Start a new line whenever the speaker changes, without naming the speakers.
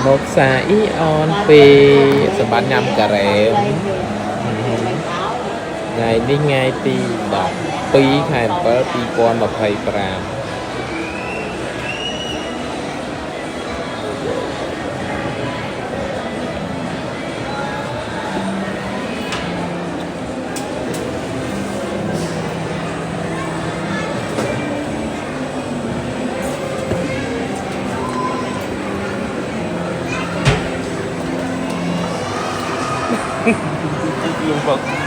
một xà ý on phi sẽ bán nhầm cà rèm ngày đi ngay ti đọc pi khai bơ pi con mà phải pram luôn vật